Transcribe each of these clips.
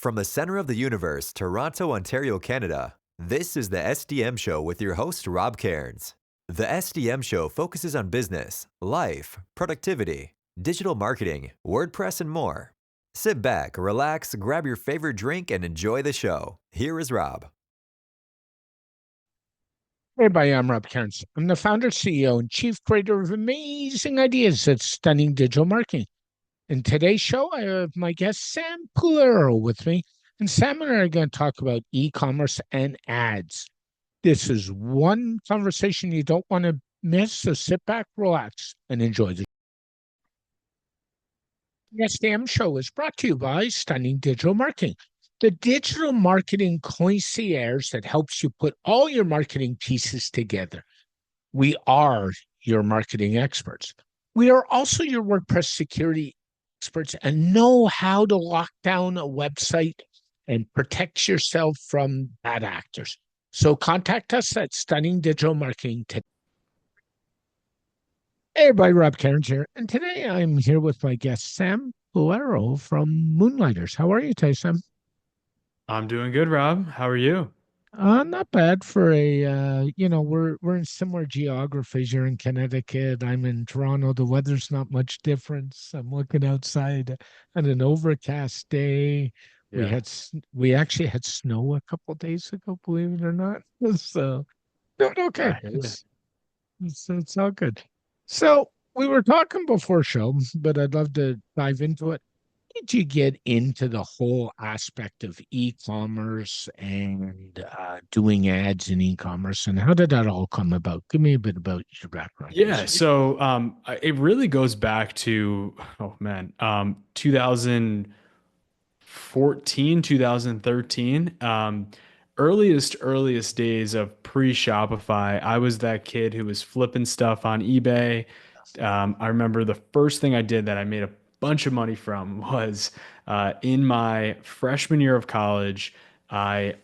From the center of the universe, Toronto, Ontario, Canada, this is the SDM Show with your host, Rob Cairns. The SDM Show focuses on business, life, productivity, digital marketing, WordPress, and more. Sit back, relax, grab your favorite drink, and enjoy the show. Here is Rob. Hey, everybody, I'm Rob Cairns. I'm the founder, CEO, and chief creator of amazing ideas at Stunning Digital Marketing. In today's show, I have my guest, Sam Piliero, with me. And Sam and I are going to talk about e-commerce and ads. This is one conversation you don't want to miss, so sit back, relax, and enjoy the SDM show is brought to you by Stunning Digital Marketing, the digital marketing concierge that helps you put all your marketing pieces together. We are your marketing experts. We are also your WordPress security experts and know how to lock down a website and protect yourself from bad actors. So contact us at Stunning Digital Marketing today. Hey, everybody, Rob Cairns here. And today I'm here with my guest, Sam Piliero from Moonlighters. How are you today, Sam? I'm doing good, Rob. How are you? Not bad for we're in similar geographies. You're in Connecticut. I'm in Toronto. The weather's not much difference. I'm looking outside on an overcast day. Yeah. We actually had snow a couple days ago, believe it or not. So doing okay. I hear you. It's all good. So we were talking before show, but I'd love to dive into it. Did you get into the whole aspect of e-commerce and doing ads in e-commerce, and how did that all come about? Give me a bit about your background. Yeah, so it really goes back to, oh man, 2014, 2013, earliest days of pre-Shopify. I was that kid who was flipping stuff on eBay. I remember the first thing I did that I made a bunch of money from was in my freshman year of college. I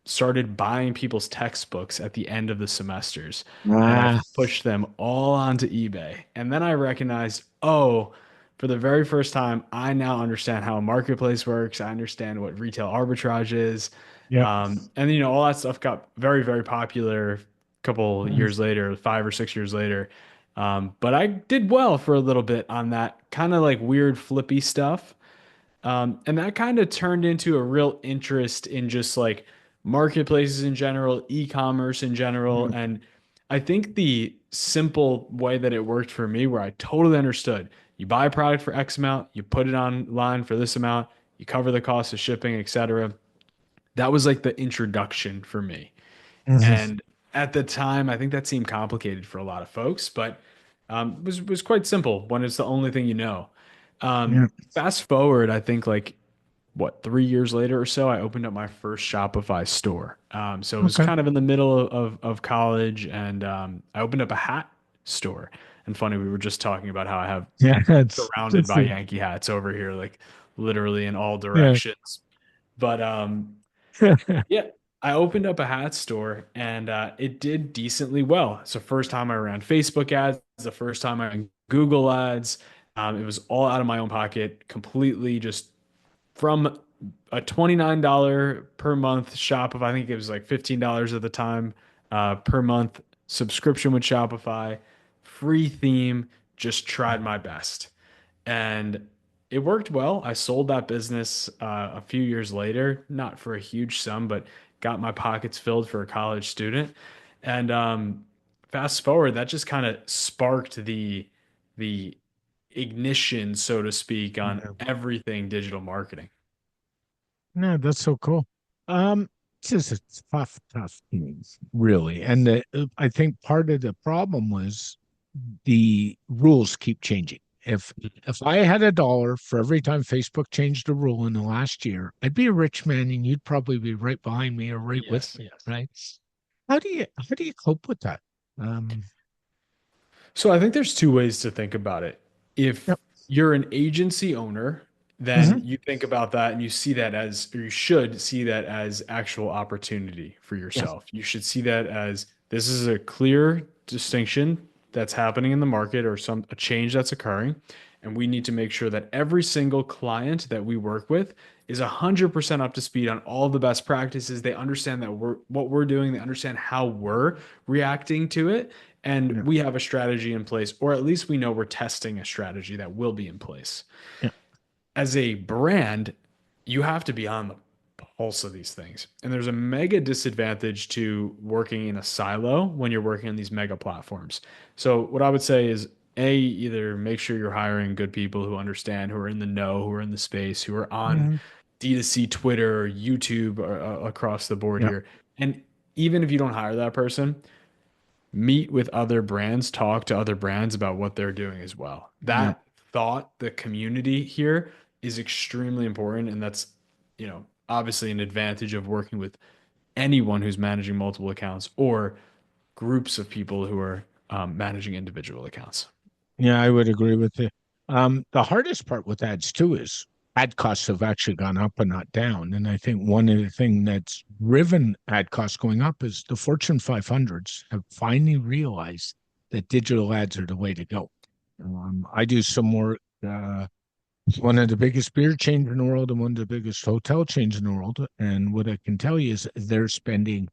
started buying people's textbooks at the end of the semesters, and I Ah, pushed them all onto eBay. And then I recognized, oh, for the very first time, I now understand how a marketplace works. I understand what retail arbitrage is. yep. And all that stuff got very, very popular a couple years later, 5 or 6 years later. But I did well for a little bit on that kind of like weird flippy stuff. And that kind of turned into a real interest in just like marketplaces in general, e-commerce in general. And I think the simple way that it worked for me, where I totally understood, you buy a product for X amount, you put it online for this amount, you cover the cost of shipping, etc. That was like the introduction for me. Mhm. And at the time, I think that seemed complicated for a lot of folks, but was quite simple when it's the only thing you know. Yeah. Fast forward, I think like what 3 years later or so, I opened up my first Shopify store. So it was Okay. kind of in the middle of college, and I opened up a hat store. And funny, we were just talking about how I have Yeah. surrounded by Yankee hats over here, like literally in all Yeah. directions. But yeah, I opened up a hat store, and it did decently well. It's the first time I ran Facebook ads, the first time I ran Google ads. It was all out of my own pocket, completely just from a $29 per month Shopify. I think it was like $15 at the time per month subscription with Shopify, free theme, just tried my best. And it worked well. I sold that business a few years later, not for a huge sum, but got my pockets filled for a college student. And fast forward, that just kind of sparked the ignition, so to speak, on Yeah. everything digital marketing. No, that's so cool. Um, it's just a tough thing, really. And I think part of the problem was the rules keep changing. If I had a dollar for every time Facebook changed a rule in the last year, I'd be a rich man, and you'd probably be right behind me or right with Yes, me, yes. right? How do you cope with that? Um, So I think there's two ways to think about it. If yep. you're an agency owner, then Hmm. you think about that and you see that as, or you should see that as actual opportunity for Yeah. yourself. You should see that as this is a clear distinction that's happening in the market or some a change that's occurring. And we need to make sure that every single client that we work with is 100% up to speed on all the best practices. They understand that what we're doing, they understand how we're reacting to it, and Yeah. we have a strategy in place, or at least we know we're testing a strategy that will be in place. Yeah. As a brand, you have to be on the pulse of these things. And there's a mega disadvantage to working in a silo when you're working on these mega platforms. So, what I would say is either make sure you're hiring good people who understand, who are in the know, who are in the space, who are on Mhm. D2C, Twitter, YouTube, across the board Yeah. here. And even if you don't hire that person, meet with other brands, talk to other brands about what they're doing as well. Yeah. That thought, the community here is extremely important. And that's, obviously an advantage of working with anyone who's managing multiple accounts or groups of people who are managing individual accounts. Yeah, I would agree with you. The hardest part with ads too is ad costs have actually gone up and not down. And I think one of the things that's driven ad costs going up is the Fortune 500s have finally realized that digital ads are the way to go. I do some work. One of the biggest beer chains in the world and one of the biggest hotel chains in the world. And what I can tell you is they're spending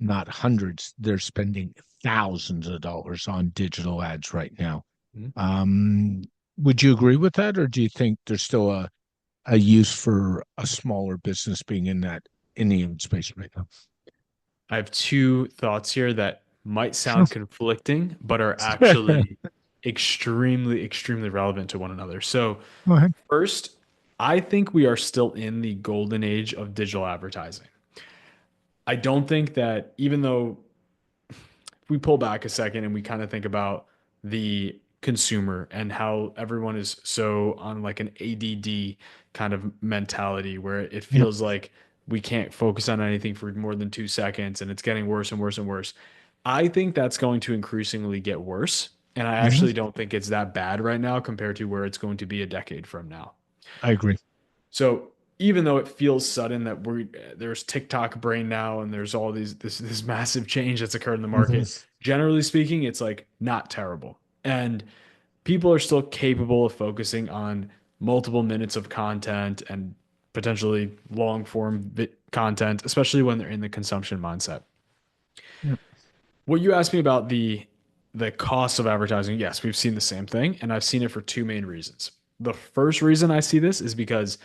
not hundreds, they're spending thousands of dollars on digital ads right now. Mhm. Would you agree with that, or do you think there's still a use for a smaller business being in that in the space right now? I have two thoughts here that might Sure. sound conflicting, but are actually extremely, extremely relevant to one another. So, Go ahead. first, I think we are still in the golden age of digital advertising. I don't think that even though if we pull back a second and we kind of think about the consumer and how everyone is so on like an ADD kind of mentality where it Yep. feels like we can't focus on anything for more than 2 seconds and it's getting worse and worse and worse. I think that's going to increasingly get worse. And I Mhm. actually don't think it's that bad right now compared to where it's going to be a decade from now. I agree. So even though it feels sudden that there's TikTok brain now and there's all this massive change that's occurred in the Mhm. market, generally speaking, it's like not terrible. And people are still capable of focusing on multiple minutes of content and potentially long form content, especially when they're in the consumption mindset. Yep. What you asked me about the cost of advertising, yes, we've seen the same thing, and I've seen it for two main reasons. The first reason I see this is because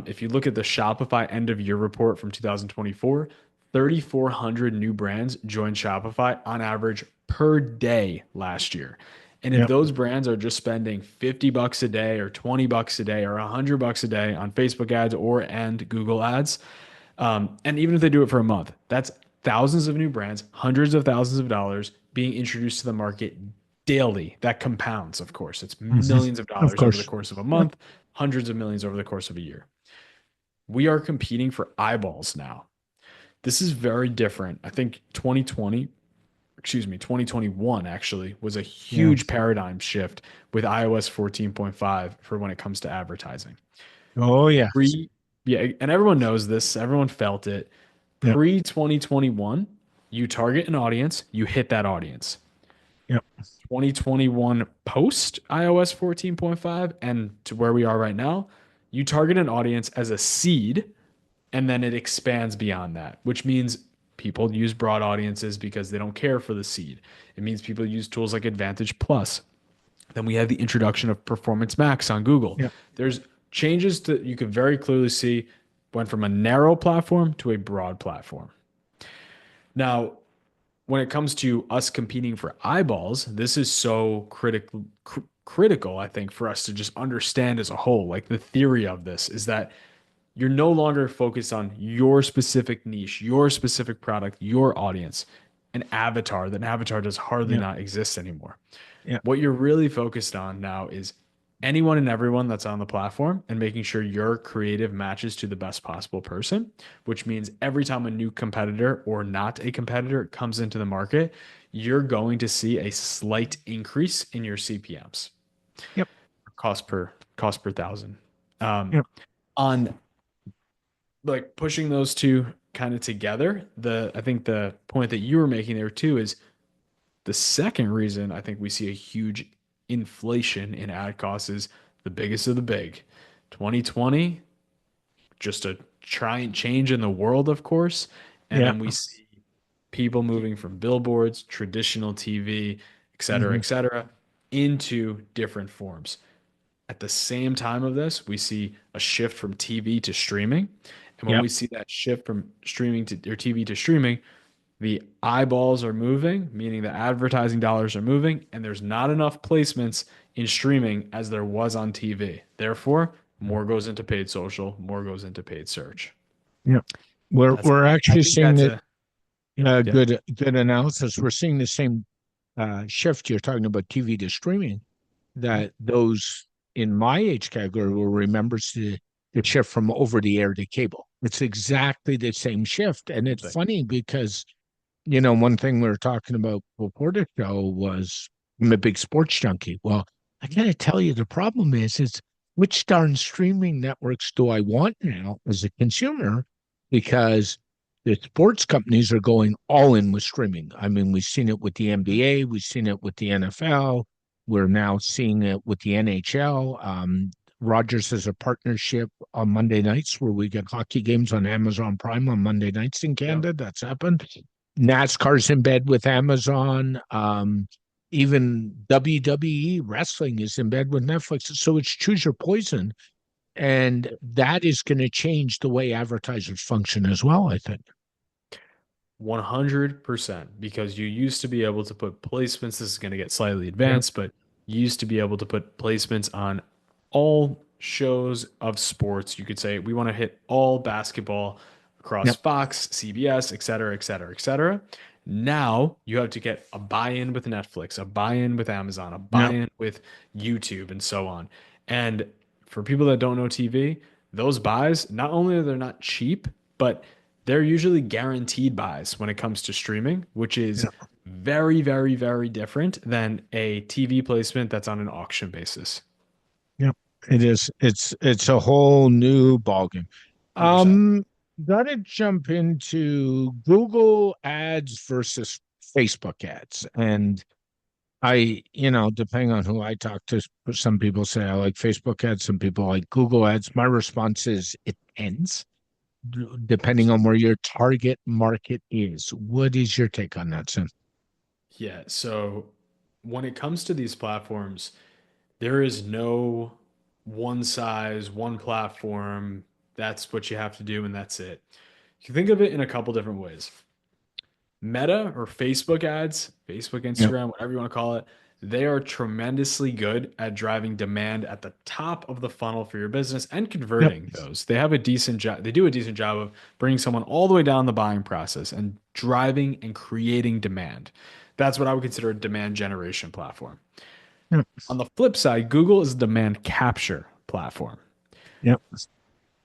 if you look at the Shopify end of year report from 2024, 3,400 new brands joined Shopify on average per day last year. And if Yep. those brands are just spending $50 a day or $20 a day or $100 a day on Facebook ads and Google ads, and even if they do it for a month, that's thousands of new brands, hundreds of thousands of dollars being introduced to the market daily. That compounds, of course. It's Mhm. millions of Of dollars over the course. course of a Yep. month, hundreds of millions over the course of a year. We are competing for eyeballs now. This is very different. I think 2021 actually was a Yeah. huge paradigm shift with iOS 14.5 for when it comes to advertising. Oh yeah. Pre, yeah, and everyone knows this, everyone felt it. Yep. Pre 2021, you target an audience, you hit that audience. Yep. 2021 post iOS 14.5 and to where we are right now, you target an audience as a seed and then it expands beyond that, which means people use broad audiences because they don't care for the seed. It means people use tools like Advantage Plus. Then we have the introduction of Performance Max on Google. Yep. There's changes that you could very clearly see went from a narrow platform to a broad platform. Now, when it comes to us competing for eyeballs, this is so critical, I think, for us to just understand as a whole. Like the theory of this is that you're no longer focused on your specific niche, your specific product, your audience, an avatar. That avatar does hardly Yep. not exist anymore. Yep. What you're really focused on now is anyone and everyone that's on the platform and making sure your creative matches to the best possible person, which means every time a new competitor or not a competitor comes into the market, you're going to see a slight increase in your CPMs, Yep. cost per thousand. Um, Yep. on like pushing those two kind of together, I think the point that you were making there too is the second reason I think we see a huge inflation in ad costs is the biggest of the big. 2020, just a trying change in the world, of course. And Yeah. then we see people moving from billboards, traditional TV, Hmm. et cetera, into different forms. At the same time of this, we see a shift from TV to streaming. And when Yep. we see that shift from streaming to or TV to streaming, the eyeballs are moving, meaning the advertising dollars are moving, and there's not enough placements in streaming as there was on TV. Therefore, more goes into paid social, more goes into paid search. Yep. We're That's we're I actually think seeing that's that. a yeah. Good analysis. We're seeing the same shift you're talking about TV to streaming. That those in my age category will remember the shift from over the air to cable. It's exactly the same shift, and it's Thing. funny because one thing we were talking about before the show was I'm a big sports junkie. Well, I gotta tell you, the problem is which darn streaming networks do I want now as a consumer? Because the sports companies are going all in with streaming. I mean, we've seen it with the NBA, we've seen it with the NFL, we're now seeing it with the NHL. Rogers has a partnership on Monday nights where we get hockey games on Amazon Prime on Monday nights in Yeah. Canada. That's happened. NASCAR's in bed with Amazon. Even WWE wrestling is in bed with Netflix. So it's choose your poison. And that is going to change the way advertisers function as well, I think. 100% because you used to be able to put placements. This is going to get slightly Yeah. advanced, but you used to be able to put placements on all shows of sports. You could say, we want to hit all basketball across Yep. Fox, CBS, et cetera, et cetera, et cetera. Now you have to get a buy in with Netflix, a buy in with Amazon, a buy Yep. in with YouTube, and so on. And for people that don't know TV, those buys, not only are they not cheap, but they're usually guaranteed buys when it comes to streaming, which is Yep. very, very, very different than a TV placement that's on an auction basis. Yep. It is. It's a whole new ballgame. 100%. Um, Gotta jump into Google ads versus Facebook ads. And depending on who I talk to, some people say I like Facebook ads, some people like Google ads. My response is it ends depending on where your target market is. What is your take on that, Sim? Yeah. So when it comes to these platforms, there is no one size, one platform. That's what you have to do, and that's it. You can think of it in a couple different ways. Meta or Facebook ads, Facebook, Yeah. Instagram, whatever you want to call it, they are tremendously good at driving demand at the top of the funnel for your business and Yep. converting those. They have a decent job. They do a decent job of bringing someone all the way down the buying process and driving and creating demand. That's what I would consider a demand generation platform. Yep. On the flip side, Google is a demand capture platform. Yep.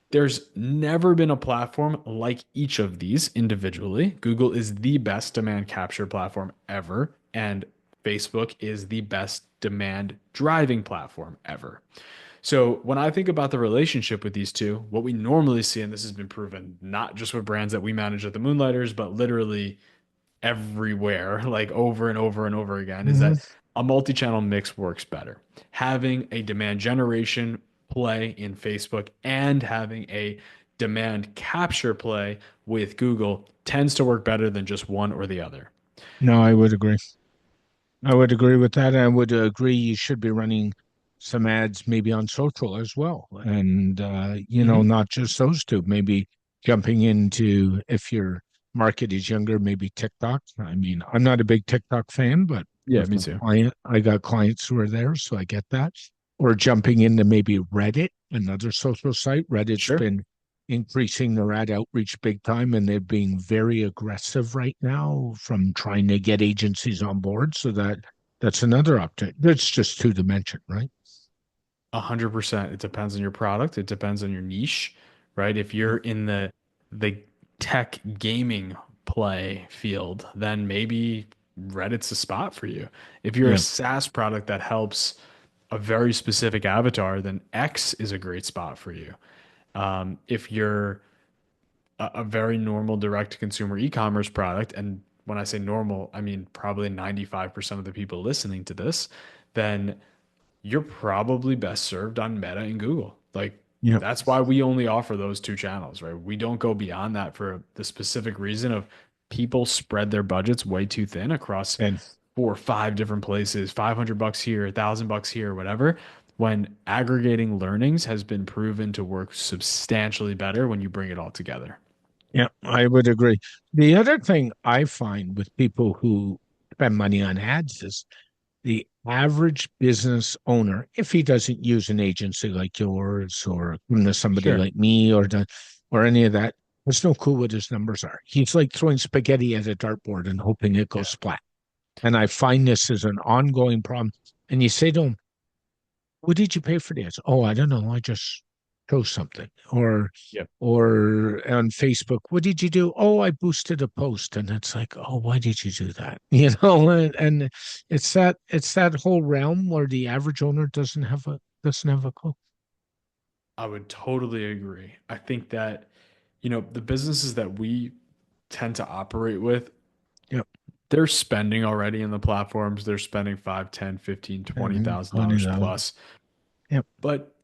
There's never been a platform like each of these individually. Google is the best demand capture platform ever, and Facebook is the best demand driving platform ever. So when I think about the relationship with these two, what we normally see, and this has been proven not just with brands that we manage at the Moonlighters, but literally everywhere, like over and over and over again, is Hmm. that a multi-channel mix works better. Having a demand generation play in Facebook and having a demand capture play with Google tends to work better than just one or the other. No, I would agree. I would agree with that. I would agree you should be running some ads maybe on social as well. And, Mhm. not just those two, maybe jumping into if your market is younger, maybe TikTok. I mean, I'm not a big TikTok fan, but Yeah, with me my too. client, I got clients who are there, so I get that. Or jumping into maybe Reddit, another social site. Reddit's Sure. been increasing their ad outreach big time, and they're being very aggressive right now from trying to get agencies on board. So that's another update. That's just two dimension, right? 100%. It depends on your product. It depends on your niche, right? If you're in the tech gaming play field, then maybe Reddit's a spot for you. If you're a Yeah. SaaS product that helps a very specific avatar, then X is a great spot for you. If you're a very normal direct to consumer e-commerce product, and when I say normal, I mean probably 95% of the people listening to this, then you're probably best served on Meta and Google. Like Yep. That's why we only offer those two channels, right? We don't go beyond that for the specific reason of people spread their budgets way too thin across And 4 or 5 different places, $500 here, $1,000 here, whatever. When aggregating learnings has been proven to work substantially better when you bring it all together. yeah, I would agree. The other thing I find with people who spend money on ads is the average business owner, if he doesn't use an agency like yours or come to somebody Sure. like me or any of that, has no clue what his numbers are. He's like throwing spaghetti at a dartboard and hoping it goes Yeah. splat. And I find this is an ongoing problem. And you say to him, what did you pay for this? Oh, I don't know. I just chose something. Yep. Or on Facebook, what did you do? Oh, I boosted a post. And it's like, oh, why did you do that? You know, and it's that whole realm where the average owner doesn't have a clue. I would totally agree. I think that, the businesses that we tend to operate with, Yep. they're spending already in the platforms. They're spending 5, 10, 15, twenty And thousand funny dollars though. plus. Yep. But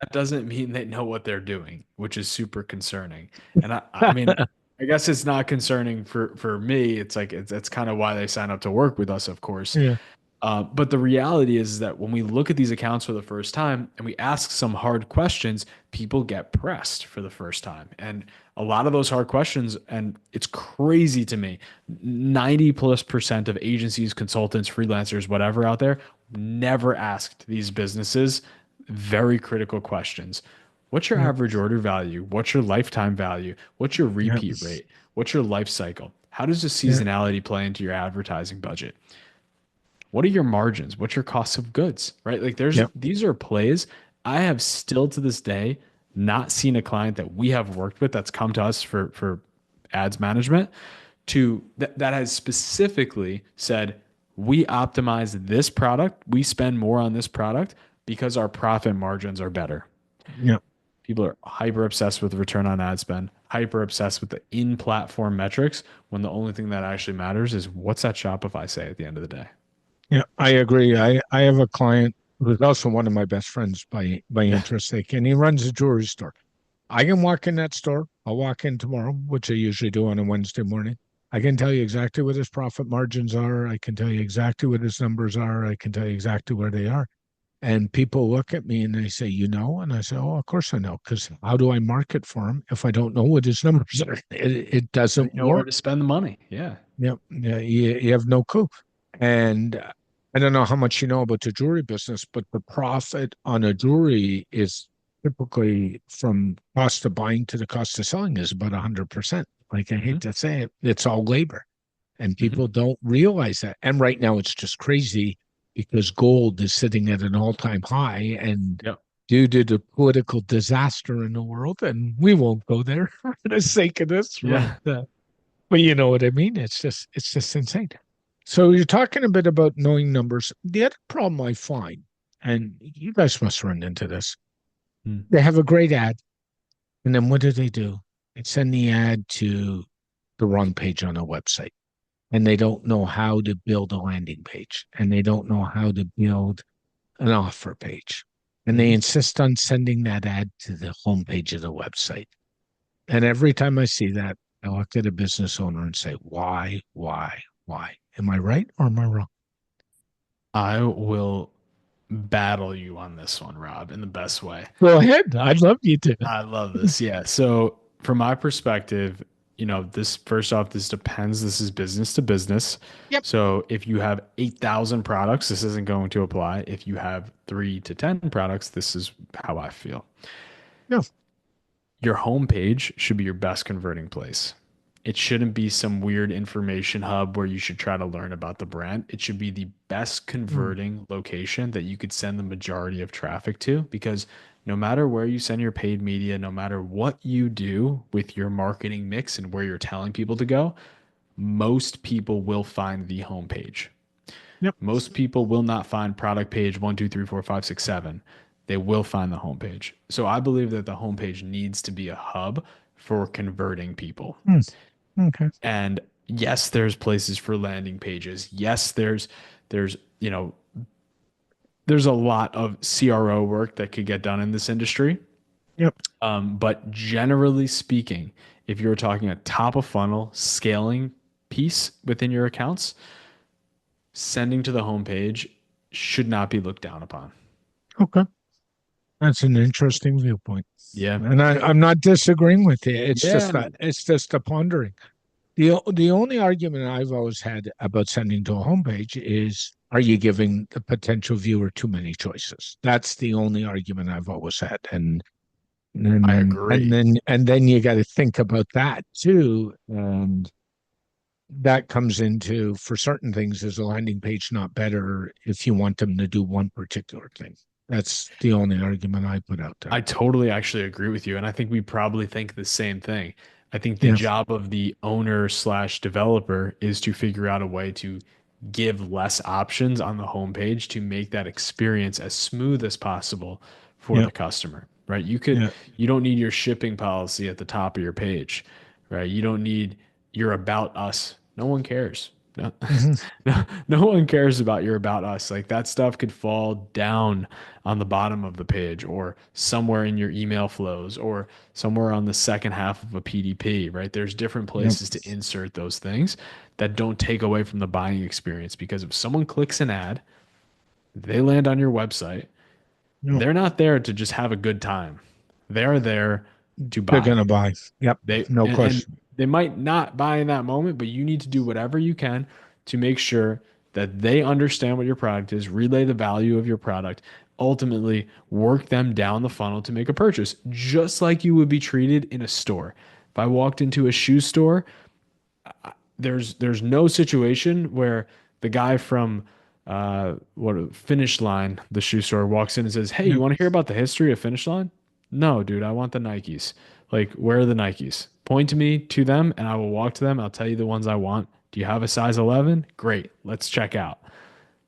that doesn't mean they know what they're doing, which is super concerning. And I mean, I guess it's not concerning for me. It's like that's kind of why they sign up to work with us, of course. Yeah. But the reality is that when we look at these accounts for the first time and we ask some hard questions, people get pressed for the first time. And a lot of those hard questions, and it's crazy to me, 90+% of agencies, consultants, freelancers, whatever out there, never asked these businesses very critical questions. What's your Yep. average order value? What's your lifetime value? What's your Yep. repeat rate? What's your life cycle? How does the Yeah. seasonality play into your advertising budget? What are your margins? What's your cost of goods? Right? Like Yep. these are plays. I have still to this day not seen a client that we have worked with that's come to us for ads management that has specifically said, we optimize this product, we spend more on this product because our profit margins are better. Yep. People are hyper obsessed with return on ad spend, hyper obsessed with the in-platform metrics when the only thing that actually matters is what's that Shopify say at the end of the day. Yeah, I agree. I have a client who's also one of my best friends by Yeah. interest sake, and he runs a jewelry store. I can walk in that store. I'll walk in tomorrow, which I usually do on a Wednesday morning. I can tell you exactly what his profit margins are. I can tell you exactly what his numbers are. I can tell you exactly where they are. And people look at me and they say, you know? And I say, oh, of course I know. Because how do I market for him if I don't know what his numbers are? It I doesn't know where work. to spend the money. Yeah. Yeah, yeah, you have no clue. And I don't know how much you know about the jewelry business, but the profit on a jewelry is typically from cost of buying to the cost of selling is about 100%. Like I Hmm. hate to say it, it's all labor. And Hmm. people don't realize that. And right now it's just crazy because gold is sitting at an all-time high and Yep. due to the political disaster in the world, and we won't go there for the sake of this, Yeah. but you know what I mean? It's just insane. So you're talking a bit about knowing numbers. The other problem I find, and you guys must run into this, Mm. they have a great ad, and then what do? They send the ad to the wrong page on a website, and they don't know how to build a landing page, and they don't know how to build an offer page. And they Mhm. insist on sending that ad to the homepage of the website. And every time I see that, I look at a business owner and say, why, why, why? Am I right or am I wrong? I will battle you on this one, Rob, in the best way. Go ahead. I'd love you to. I love this. Yeah. So, from my perspective, this first off, this depends. This is business to business. Yep. So, if you have 8,000 products, this isn't going to apply. If you have 3 to 10 products, this is how I feel. No. Your homepage should be your best converting place. It shouldn't be some weird information hub where you should try to learn about the brand. It should be the best Mm. converting location that you could send the majority of traffic to because no matter where you send your paid media, no matter what you do with your marketing mix and where you're telling people to go, most people will find the homepage. Yep. Most people will not find product page 1, 2, 3, 4, 5, 6, 7. They will find the homepage. So I believe that the homepage needs to be a hub for converting people. Mm. Okay. And yes, there's places for landing pages. Yes, there's there's a lot of CRO work that could get done in this industry. Yep. But generally speaking, if you're talking a top of funnel scaling piece within your accounts, sending to the homepage should not be looked down upon. Okay. That's an interesting viewpoint. Yeah. And I'm not disagreeing with you. Yeah. It's just a pondering. The only argument I've always had about sending to a homepage is, are you giving the potential viewer too many choices? That's the only argument I've always had. I agree. And then you got to think about that too. And that comes into, for certain things, is a landing page not better if you want them to do one particular thing? That's the only argument I put out there. I totally actually agree with you. And I think we probably think the same thing. I think the Yeah. job of the owner slash developer is to figure out a way to give less options on the homepage to make that experience as smooth as possible for Yeah. the customer, right? Yeah. You don't need your shipping policy at the top of your page, right? You don't need your about us. No one cares. No, Mhm. no one cares about your about us. Like that stuff could fall down on the bottom of the page or somewhere in your email flows or somewhere on the second half of a PDP, right? There's different Yep. places to insert those things that don't take away from the buying experience because if someone clicks an ad, they land on your website, Yep. they're not there to just have a good time. They're there to They're buy. gonna buy. Yep. They No and question. they might not buy in that moment, but you need to do whatever you can to make sure that they understand what your product is, relay the value of your product, ultimately work them down the funnel to make a purchase, just like you would be treated in a store. If I walked into a shoe store, there's no situation where the guy from what Finish Line, the shoe store, walks in and says, "Hey, you Yep. want to hear about the history of Finish Line?" No, dude, I want the Nikes. Like, where are the Nikes? Point to me to them, and I will walk to them. I'll tell you the ones I want. Do you have a size 11? Great, let's check out.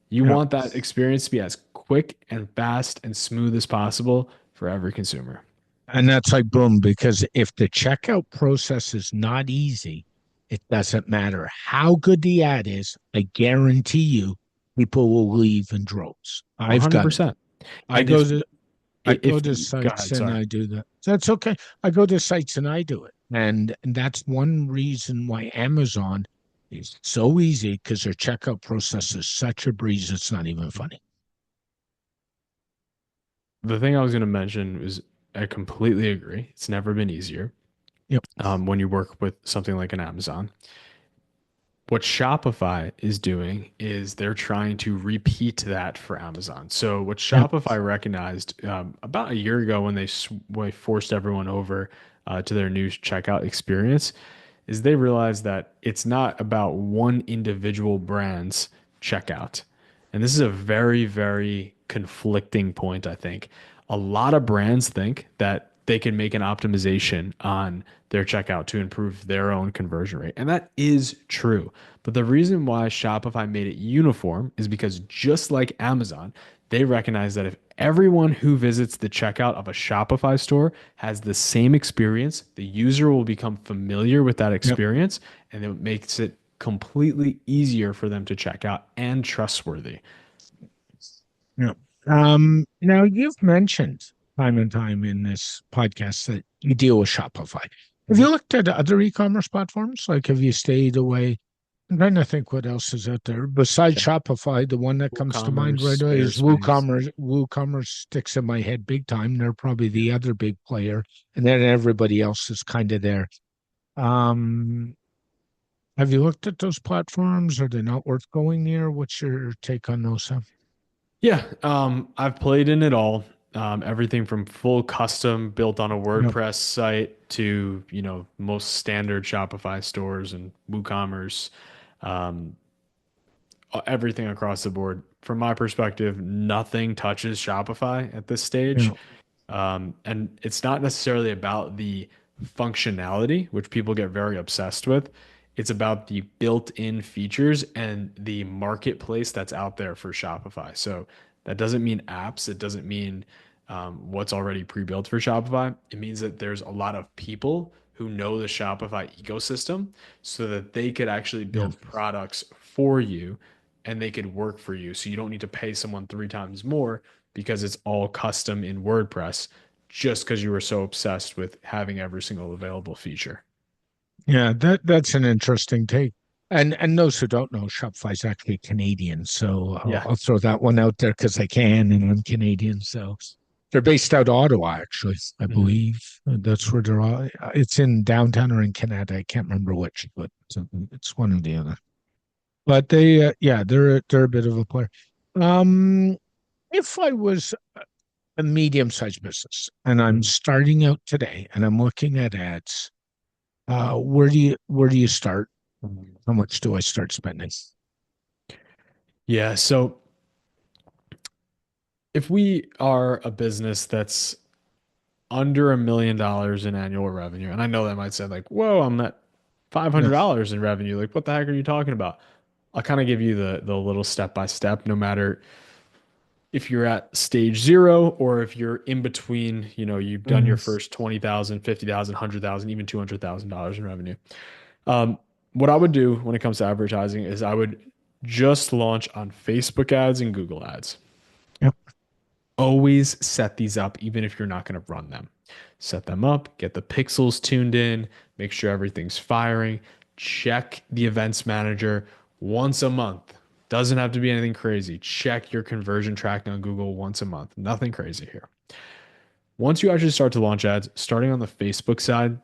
You Yep. want that experience to be as quick and fast and smooth as possible for every consumer. And that's like boom, because if the checkout process is not easy, it doesn't matter how good the ad is. I guarantee you, people will leave in droves. I've done it. 100%. I And go if to I go if to go sites ahead, and sorry. I do that. That's okay. I go to sites and I do it. And that's one reason why Amazon is so easy, because their checkout process is such a breeze. It's not even funny. The thing I was going to mention is I completely agree. It's never been easier Yep. when you work with something like an Amazon. What Shopify is doing is they're trying to repeat that for Amazon. So, what Yep. Shopify recognized about a year ago when when they forced everyone over to their new checkout experience is they realized that it's not about one individual brand's checkout. And this is a very, very conflicting point, I think. A lot of brands think that they can make an optimization on their checkout to improve their own conversion rate. And that is true. But the reason why Shopify made it uniform is because just like Amazon, they recognize that if everyone who visits the checkout of a Shopify store has the same experience, the user will become familiar with that Yep. experience and it makes it completely easier for them to check out and trustworthy. Yep. Now you've mentioned time and time in this podcast that you deal with Shopify. Have Mhm. you looked at other e-commerce platforms? Like, have you stayed away? I'm trying to think what else is out there besides Check Shopify. The one that comes to mind right WooCommerce, away is Squarespace. WooCommerce. WooCommerce sticks in my head big time. They're probably Yeah. the other big player, and then everybody else is kind of there. Um, have you looked at those platforms? Are they not worth going near? What's your take on those? Sam? Yeah, I've played in it all. Everything from full custom built on a Yep. WordPress site to, most standard Shopify stores and WooCommerce, um, everything across the board. From my perspective, nothing touches Shopify at this stage. Yep. And it's not necessarily about the functionality, which people get very obsessed with. It's about the built-in features and the marketplace that's out there for Shopify. So that doesn't mean apps. It doesn't mean what's already pre-built for Shopify. It means that there's a lot of people who know the Shopify ecosystem so that they could actually Yep. build products for you and they could work for you. So you don't need to pay someone three times more because it's all custom in WordPress. just because you were so obsessed with having every single available feature. Yeah, that's an interesting take. And those who don't know, Shopify is actually Canadian, so Yeah. I'll throw that one out there because I can, and I'm Canadian. So they're based out of Ottawa, actually, I Mhm. believe. That's where they're all. It's in downtown or in Canada. I can't remember which, but it's one or the other. But yeah, they're a bit of a player. Um, if I was a medium-sized business and I'm Mhm. starting out today and I'm looking at ads, where do you start? How much do I start spending? Yeah. So if we are a business that's under $1 million in annual revenue, and I know that might sound like, whoa, I'm at Yeah. $500 in revenue. Like, what the heck are you talking about? I'll kind of give you the little step by step, no matter if you're at stage zero or if you're in between, you've done your Mhm. first 20,000, 50,000, 100,000, even $200,000 in revenue. Um, what I would do when it comes to advertising is I would just launch on Facebook ads and Google ads. Yep. Always set these up, even if you're not going to run them. Set them up, get the pixels tuned in, make sure everything's firing, check the events manager once a month. Doesn't have to be anything crazy. Check your conversion tracking on Google once a month. Nothing crazy here. Once you actually start to launch ads, starting on the Facebook side,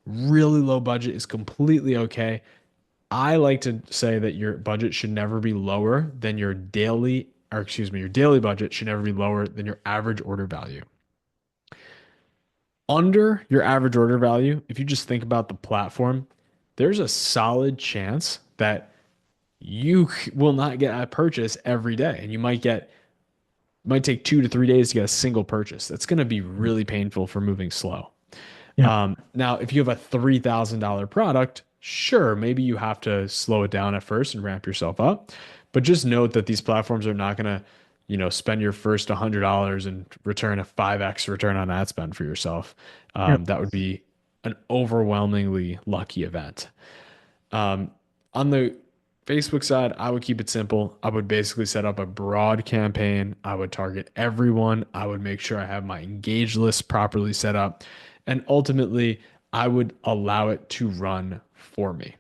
really low budget is completely okay. I like to say that your budget should never be lower than your daily, or excuse me, your daily budget should never be lower than your average order value. Under your average order value, if you just think about the platform, there's a solid chance that you will not get a purchase every day. And you might take 2 to 3 days to get a single purchase. That's going to be really painful for moving slow. Yeah. Now, if you have a $3,000 product, sure, maybe you have to slow it down at first and ramp yourself up. But just note that these platforms are not going to, spend your first $100 and return a 5x return on ad spend for yourself. Yep. That would be an overwhelmingly lucky event. Um, on the Facebook side, I would keep it simple. I would basically set up a broad campaign. I would target everyone. I would make sure I have my engage list properly set up. And ultimately, I would allow it to run for me.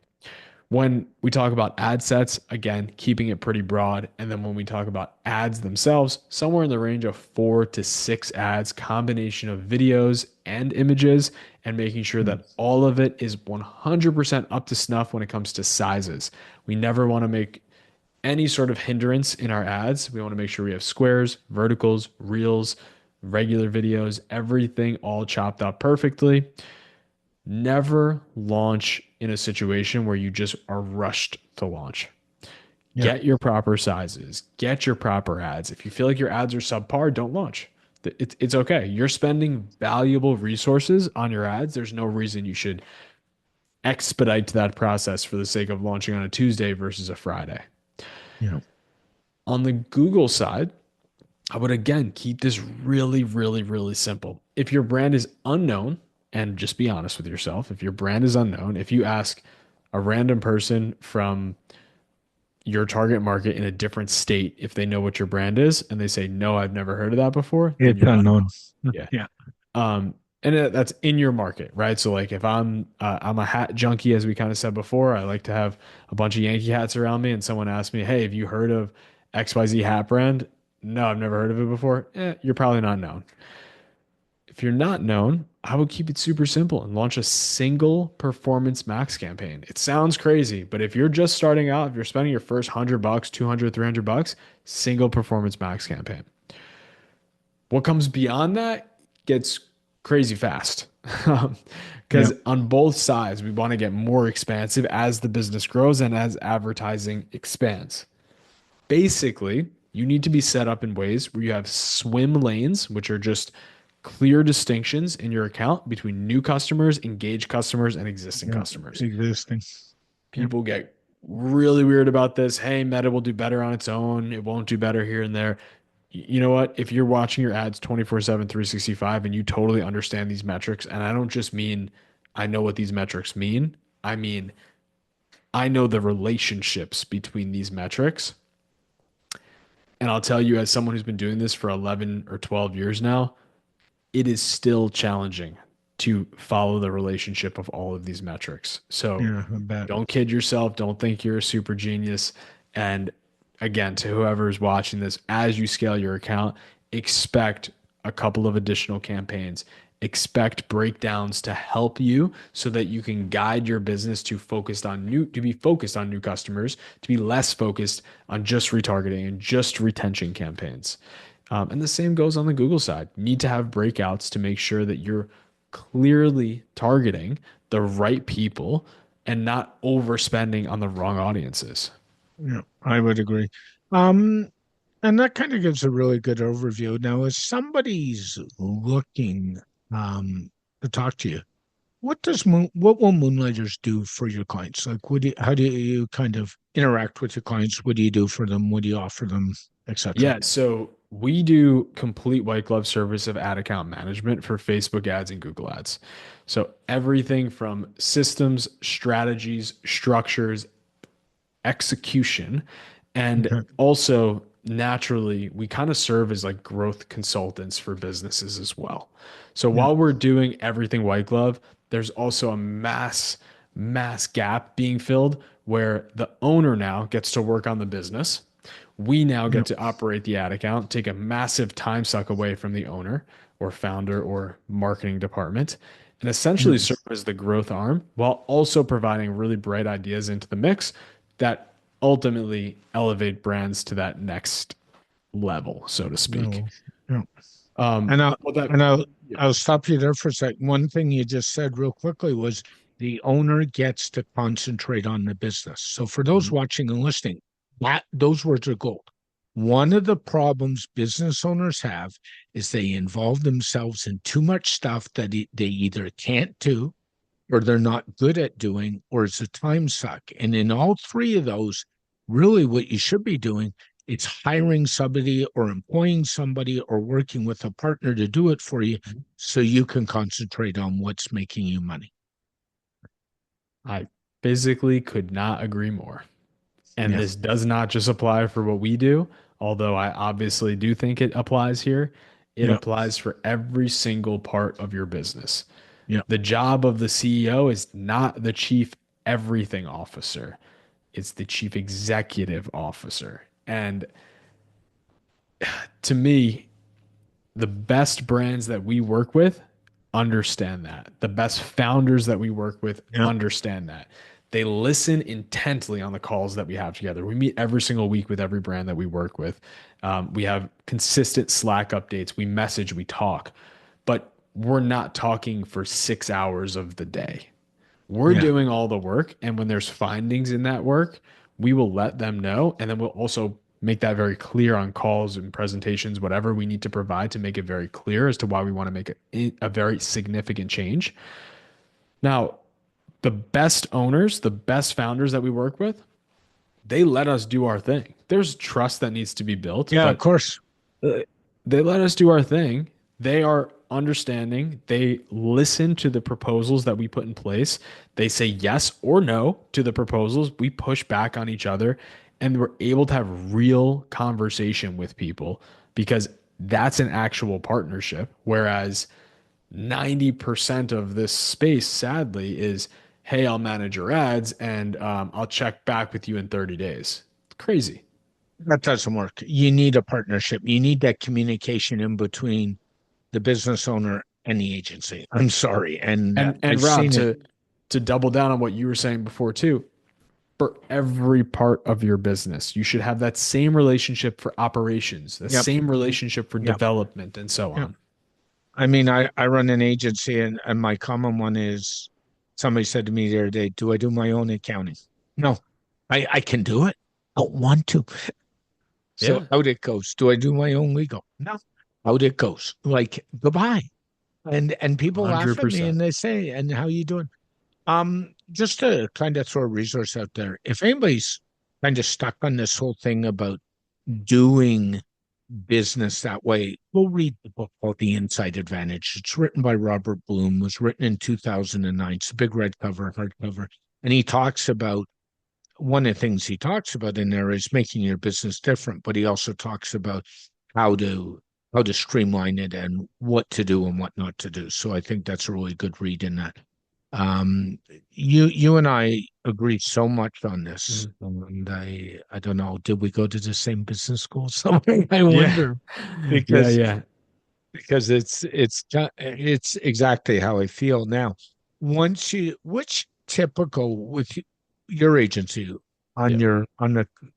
When we talk about ad sets, again, keeping it pretty broad. And then when we talk about ads themselves, somewhere in the range of 4 to 6 ads, combination of videos and images, and making sure that all of it is 100% up to snuff when it comes to sizes. We never want to make any sort of hindrance in our ads. We want to make sure we have squares, verticals, reels, regular videos, everything all chopped up perfectly. Never launch in a situation where you just are rushed to launch. Yep. Get your proper sizes, get your proper ads. If you feel like your ads are subpar, don't launch. It's okay. You're spending valuable resources on your ads. There's no reason you should expedite that process for the sake of launching on a Tuesday versus a Friday. Yeah. On the Google side, I would again keep this really, really, really simple. If your brand is unknown, and just be honest with yourself, if your brand is unknown, if you ask a random person from your target market in a different state if they know what your brand is and they say, no, I've never heard of that before, then It's you're not. unknown. Yeah. Yeah. Um, and that's in your market, right? So like if I'm a hat junkie, as we kind of said before, I like to have a bunch of Yankee hats around me, and someone asks me, "Hey, have you heard of XYZ hat brand?" No, I've never heard of it before. You're probably not known. If you're not known, I would keep it super simple and launch a single performance max campaign. It sounds crazy, but if you're just starting out, if you're spending your first $100, 200, $300, single performance max campaign. What comes beyond that gets crazy fast. Yeah. Because on both sides, we want to get more expansive as the business grows and as advertising expands. Basically, you need to be set up in ways where you have swim lanes, which are just clear distinctions in your account between new customers, engaged customers, and existing Yeah. customers. Existing. Yep. People get really weird about this. Hey, Meta will do better on its own. It won't do better here and there. You know what? If you're watching your ads 24/7, 365, and you totally understand these metrics, and I don't just mean I know what these metrics mean, I mean I know the relationships between these metrics. And I'll tell you, as someone who's been doing this for 11 or 12 years now, it is still challenging to follow the relationship of all of these metrics. So Yeah, I bet. don't kid yourself. Don't think you're a super genius. And again, to whoever is watching this, as you scale your account, expect a couple of additional campaigns. Expect breakdowns to help you so that you can guide your business to be focused on new customers, to be less focused on just retargeting and just retention campaigns. And the same goes on the Google side. You need to have breakouts to make sure that you're clearly targeting the right people and not overspending on the wrong audiences. Yeah, I would agree. Um, and that kind of gives a really good overview. Now, if somebody's looking to talk to you, what will Moonlighters do for your clients? Like, how do you kind of interact with your clients? What do you do for them? What do you offer them, etc.? Yeah, so we do complete white glove service of ad account management for Facebook ads and Google ads. So everything from systems, strategies, structures, execution, and Okay. also naturally we kind of serve as like growth consultants for businesses as well. So Yeah. while we're doing everything white glove, there's also a mass gap being filled where the owner now gets to work on the business. We now Yeah. get to operate the ad account, take a massive time suck away from the owner or founder or marketing department, and Yeah. essentially serve as the growth arm while also providing really bright ideas into the mix that ultimately elevate brands to that next level, so to speak. No. Yeah. Um, And I'll well, that and I'll yeah. I'll stop you there for a sec. One thing you just said real quickly was the owner gets to concentrate on the business. So for those Mhm. watching and listening, that those words are gold. One of the problems business owners have is they involve themselves in too much stuff that they either can't do or they're not good at doing, or it's a time suck. And in all three of those, really what you should be doing, it's hiring somebody or employing somebody or working with a partner to do it for you so you can concentrate on what's making you money. I physically could not agree more. And Yeah. this does not just apply for what we do, although I obviously do think it applies here. It Yeah. applies for every single part of your business. Yeah. The job of the CEO is not the chief everything officer, it's the chief executive officer. And to me, the best brands that we work with understand that. The best founders that we work with Yeah. understand that. They listen intently on the calls that we have together. We meet every single week with every brand that we work with. We have consistent Slack updates. We message, we talk, but we're not talking for 6 hours of the day. We're Yeah. doing all the work. And when there's findings in that work, we will let them know. And then we'll also make that very clear on calls and presentations, whatever we need to provide to make it very clear as to why we want to make a very significant change. Now, the best owners, the best founders that we work with, they let us do our thing. There's trust that needs to be built, Yeah. Of but course. they let us do our thing. They are understanding. They listen to the proposals that we put in place. They say yes or no to the proposals. We push back on each other and we're able to have real conversation with people because that's an actual partnership. Whereas 90% of this space, sadly, is hey, I'll manage your ads and I'll check back with you in 30 days. It's crazy. That doesn't work. You need a partnership. You need that communication in between the business owner and the agency. I'm sorry. And And I've Rob, seen it. to double down on what you were saying before too, for every part of your business, you should have that same relationship for operations, the Yep. same relationship for Yep. development, and so Yep. on. I mean, I run an agency and my common one is somebody said to me the other day, do I do my own accounting? No, I can do it. I don't want to. So Yeah, out it goes. Do I do my own legal? No. Out it goes. Like goodbye. And people laugh at me 100%. and they say, and how you doing? Just to kind of throw a resource out there, if anybody's kind of stuck on this whole thing about doing business that way, go read the book called The Inside Advantage. It's written by Robert Bloom, was written in 2009. It's a big red cover, hardcover. And he talks about one of the things he talks about in there is making your business different, but he also talks about how to how to streamline it and what to do and what not to do. So I think that's a really good read in that. Um, you and I agree so much on this, Mhm. and I don't know, did we go to the same business school somewhere? I Yeah. wonder Yeah, because yeah. it's exactly how I feel now. Which typical with your agency on Yeah.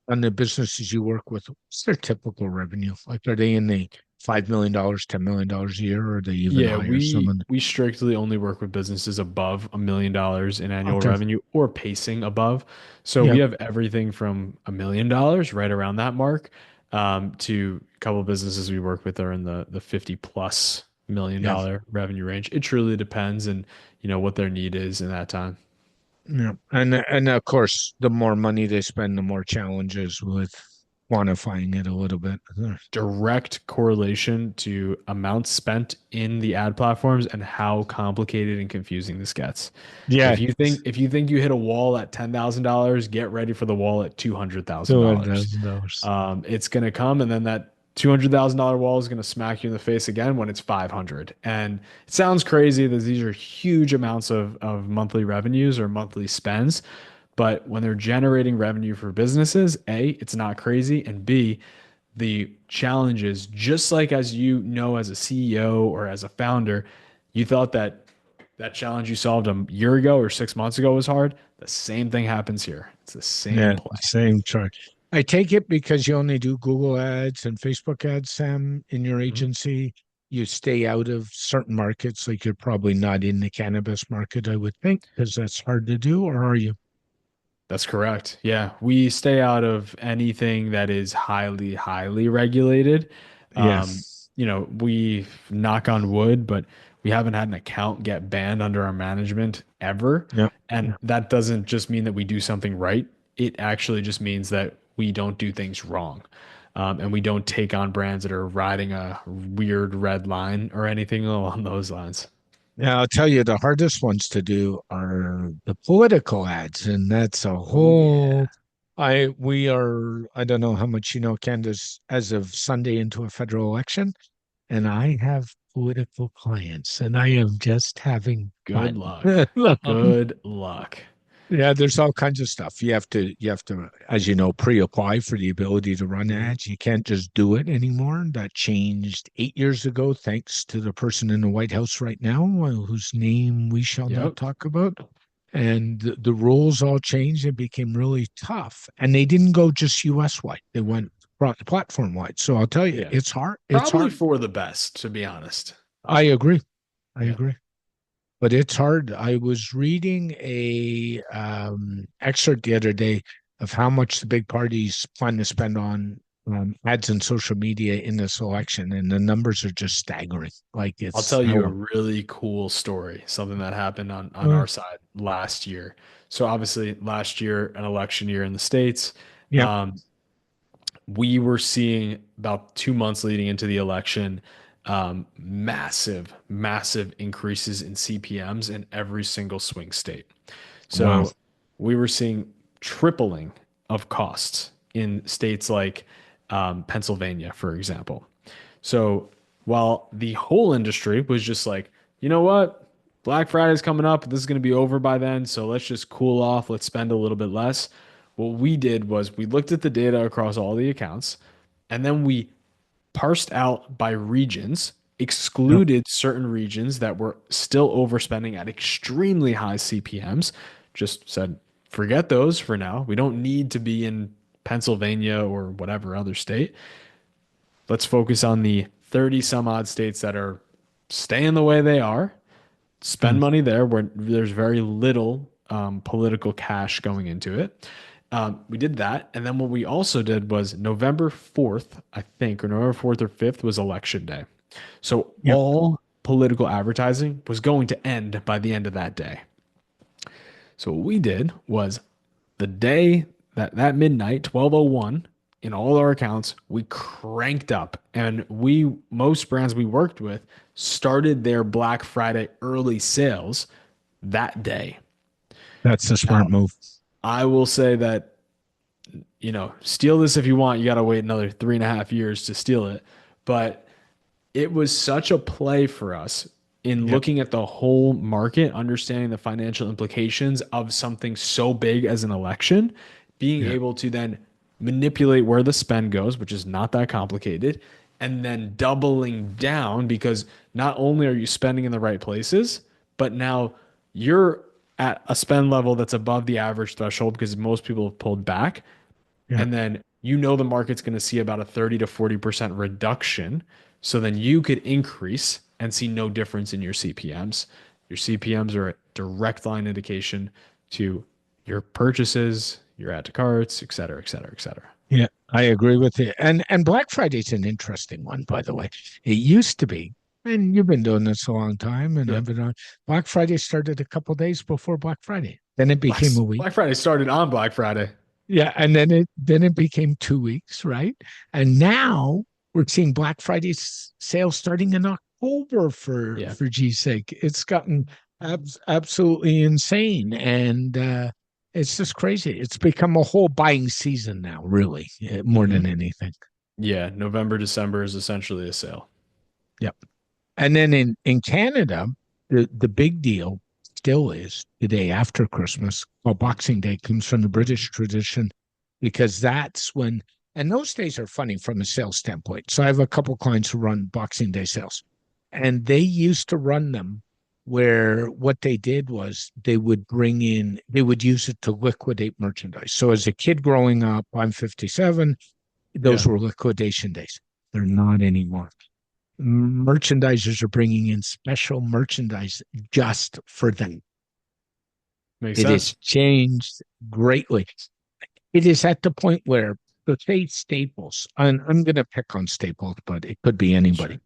the businesses you work with, what's their typical revenue? Like, are they in the $5 million, $10 million a year, or are they even Yeah, higher? we strictly only work with businesses above $1 million in annual Okay, revenue or pacing above. So yeah, we have everything from $1 million right around that mark, to a couple of businesses we work with are in the 50 plus million yeah, dollar revenue range. It truly depends and what their need is in that time. yeah, and of course, the more money they spend, the more challenges with quantifying it a little bit. Direct correlation to amounts spent in the ad platforms and how complicated and confusing this gets. Yeah, If you think you hit a wall at $10,000, get ready for the wall at $200,000. $200,000. It's gonna come, and then that $200,000 wall is gonna smack you in the face again when it's 500. And it sounds crazy that these are huge amounts of monthly revenues or monthly spends, but when they're generating revenue for businesses, A, it's not crazy, and B, the challenges, just like as as a CEO or as a founder, you thought that challenge you solved a year ago or 6 months ago was hard. The same thing happens here. It's the same Yeah, play. same chart. I take it because you only do Google ads and Facebook ads, Sam, in your Mhm. agency. You stay out of certain markets, like you're probably not in the cannabis market, I would think, because that's hard to do, or are you? That's correct. Yeah, we stay out of anything that is highly, highly regulated. Yeah, We knock on wood, but we haven't had an account get banned under our management ever. yeah, And yeah. that doesn't just mean that we do something right. It actually just means that we don't do things wrong. And we don't take on brands that are riding a weird red line or anything along those lines. Now, I'll tell you, the hardest ones to do are the political ads, and that's a Oh, whole. yeah. I don't know how much you know, Candace, as of Sunday into a federal election. And I have political clients, and I am just having Good fun. luck. Good luck. Yeah, there's all kinds of stuff. You have to, as you know, pre-apply for the ability to run Mhm. ads. You can't just do it anymore. That changed 8 years ago, thanks to the person in the White House right now, whose name we shall not Yep. talk about. And the rules all changed. It became really tough. And they didn't go just US wide. They went platform wide. So I'll tell you, Yeah. it's hard. It's Probably hard. for the best, to be honest. I agree. I Yeah. agree. But it's hard. I was reading a excerpt the other day of how much the big parties plan to spend on ads and social media in this election, and the numbers are just staggering. Like I'll it's tell you a how. really cool story, something that happened on Uh, our side last year. So obviously last year, an election year in the States, yeah, um, we were seeing about 2 months leading into the election, massive, massive increases in CPMs in every single swing state. wow. So we were seeing tripling of costs in states like Pennsylvania, for example. So while the whole industry was just like, you know what? Black Friday's coming up. This is going to be over by then. So let's just cool off. Let's spend a little bit less. What we did was we looked at the data across all the accounts and then we parsed out by regions, Yep. excluded certain regions that were still overspending at extremely high CPMs, just said, forget those for now. We don't need to be in Pennsylvania or whatever other state. Let's focus on the 30 some odd states that are staying the way they are, spend Mm. money there where there's very little political cash going into it. We did that. And then what we also did was November 4th, I think, or November 4th or 5th was election day. So Yep. all political advertising was going to end by the end of that day. So what we did was the day that midnight, 12:01, in all our accounts, we cranked up. And most brands we worked with started their Black Friday early sales that day. That's a smart Now, move. I will say that, steal this if you want. You got to wait another 3.5 years to steal it. But it was such a play for us in Yep. looking at the whole market, understanding the financial implications of something so big as an election, being Yeah. able to then manipulate where the spend goes, which is not that complicated, and then doubling down because not only are you spending in the right places, but now you're at a spend level that's above the average threshold because most people have pulled back. Yeah. And then you know the market's going to see about a 30 to 40% reduction. So then you could increase and see no difference in your CPMs. Your CPMs are a direct line indication to your purchases, your add to carts, et cetera, et cetera, et cetera. Yeah, I agree with you. And Black Friday's an interesting one, by the way. It used to be, and you've been doing this a long time, and I've Yep. been on. Black Friday started a couple days before Black Friday. Then it Black, became a week. Black Friday started on Black Friday. Yeah, and then it became 2 weeks, right? And now we're seeing Black Friday sales starting in October Yeah. for G's sake. It's gotten absolutely insane, and it's just crazy. It's become a whole buying season now, really, more than Hmm. anything. Yeah. November, December is essentially a sale. Yep. And then in Canada, the big deal still is the day after Christmas. Well, Boxing Day comes from the British tradition because that's when, and those days are funny from a sales standpoint. So I have a couple clients who run Boxing Day sales, and they used to run them where what they did was they would use it to liquidate merchandise. So as a kid growing up, I'm 57, those Yeah. were liquidation days. They're not anymore. Merchandisers are bringing in special merchandise just for them. Makes It has sense. changed greatly. It is at the point where, let's say Staples, and I'm going to pick on Staples, but it could be anybody,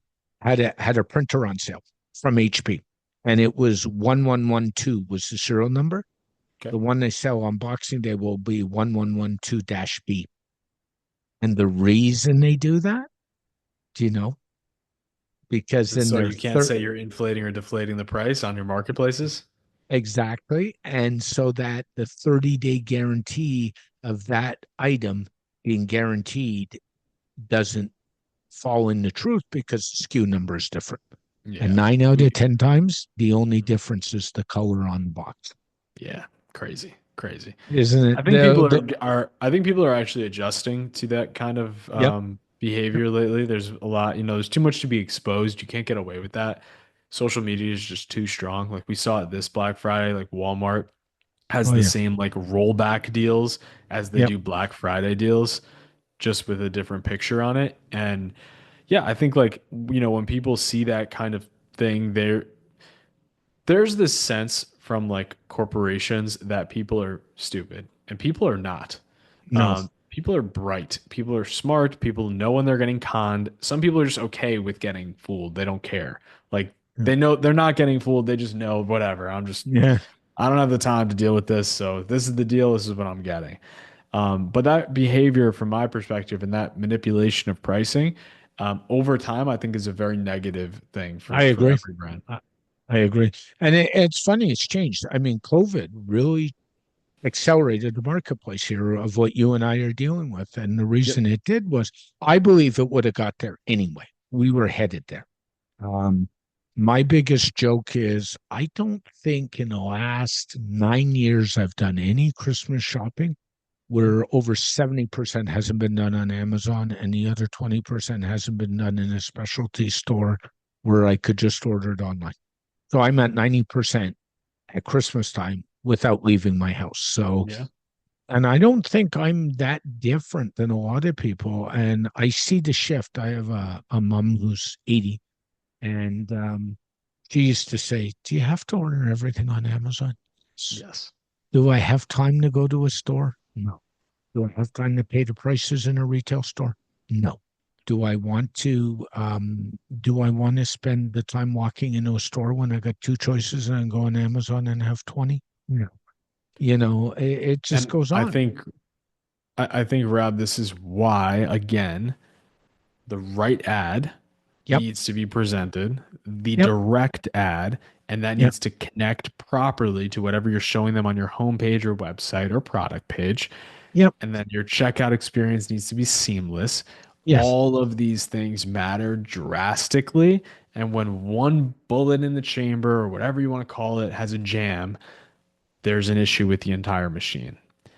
Sure. had a printer on sale from HP, and it was 1112 was the serial number. Okay. The one they sell on Boxing Day will be 1112-B. And the reason they do that, do you know? Because then So they're you can't say you're inflating or deflating the price on your marketplaces. exactly. And so that the 30-day guarantee of that item being guaranteed doesn't fall in the truth because the SKU number is different. And Yeah. 9 out of 10 times, the only difference is the color on the box. Yeah. Crazy. Crazy. Isn't it? I think people are I think people are actually adjusting to that kind of Yep. Yep. behavior lately. There's a lot, there's too much to be exposed. You can't get away with that. Social media is just too strong. Like we saw it this Black Friday, like Walmart has Oh, the yeah. same like rollback deals as they Yep. do Black Friday deals, just with a different picture on it. And yeah, I think like, when people see that kind of thing, there's this sense from like corporations that people are stupid and people are not. No. People are bright. People are smart. People know when they're getting conned. Some people are just okay with getting fooled. They don't care. Like Yeah. they know they're not getting fooled. They just know whatever. Yeah. I don't have the time to deal with this. So this is the deal. This is what I'm getting. But that behavior, from my perspective, and that manipulation of pricing, over time, I think is a very negative thing I for agree. every brand. I, I agree. And it's funny, it's changed. I mean, COVID really accelerated the marketplace here of what you and I are dealing with. And the Yep. reason it did was I believe it would have got there anyway. We were headed there. Um, my biggest joke is I don't think in the last 9 years I've done any Christmas shopping where over 70% hasn't been done on Amazon and the other 20% hasn't been done in a specialty store where I could just order it online. So I'm at 90% at Christmas time without leaving my house. So, Yeah. and I don't think I'm that different than a lot of people. And I see the shift. I have a mom who's 80, and she used to say, "Do you have to order everything on Amazon? Yes. Do I have time to go to a store? No. Do I have time to pay the prices in a retail store? No. Do I want to spend the time walking into a store when I got two choices and I go on Amazon and have 20? No. It just And goes on. I think, Rob, this is why, again, the right ad Yep. needs to be presented, the Yep. direct ad, and that Yep. needs to connect properly to whatever you're showing them on your homepage or website or product page. Yep. And then your checkout experience needs to be seamless. Yes. all of these things matter drastically. And when one bullet in the chamber, or whatever you want to call it, has a jam, there's an issue with the entire machine.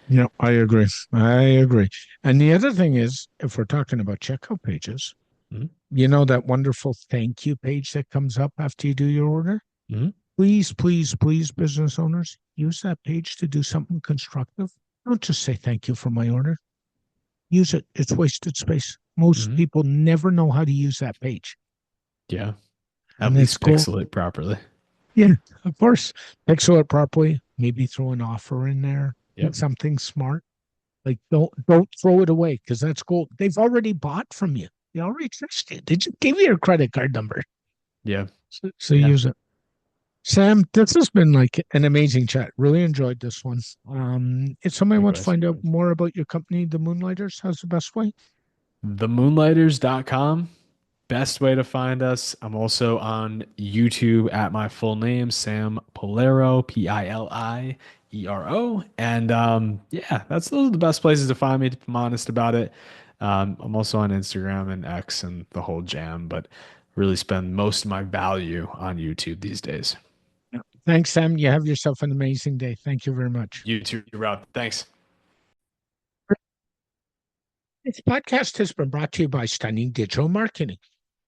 Yeah, I agree. I agree. And the other thing is, if we're talking about checkout pages, Mhm. you know that wonderful thank you page that comes up after you do your order? Mhm. Please, please, please, business owners, use that page to do something constructive. Don't just say thank you for my order. Use it. It's wasted space. Most Mhm. people never know how to use that page. Yeah. At And it's least cool. pixel it properly. Yeah, of course. Pixel it properly. Maybe throw an offer in there. Yep. Something smart. Like don't throw it away because that's gold. They've already bought from you. They already trust you. They just gave you your credit card number. Yeah. So Yeah. use it. Sam, this has been like an amazing chat. Really enjoyed this one. If somebody wants to Likewise. find out more about your company, the Moonlighters, how's the best way? Themoonlighters.com. Best way to find us. I'm also on YouTube at my full name, Sam Piliero, Piliero. And yeah, those are the best places to find me, if I'm honest about it. I'm also on Instagram and X and the whole jam, but really spend most of my value on YouTube these days. Thanks, Sam. You have yourself an amazing day. Thank you very much. You too, Rob. Thanks. This podcast has been brought to you by Stunning Digital Marketing,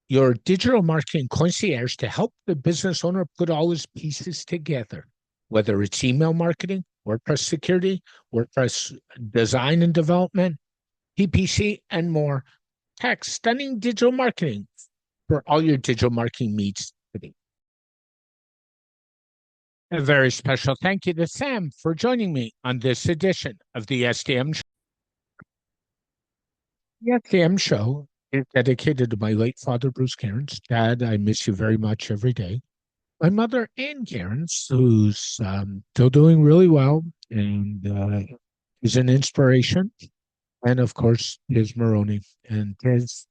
your digital marketing concierge to help the business owner put all his pieces together, whether it's email marketing, WordPress security, WordPress design and development, PPC, and more. Text Stunning Digital Marketing for all your digital marketing needs today. A very special thank you to Sam for joining me on this edition of the SDM Show. The SDM Show is dedicated to my late father, Bruce Cairns. Dad, I miss you very much every day. My mother, Ann Cairns, who's still doing really well and is an inspiration. And of course, Tiz Maroney. And Tiz,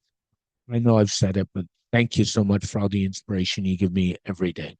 I know I've said it, but thank you so much for all the inspiration you give me every day.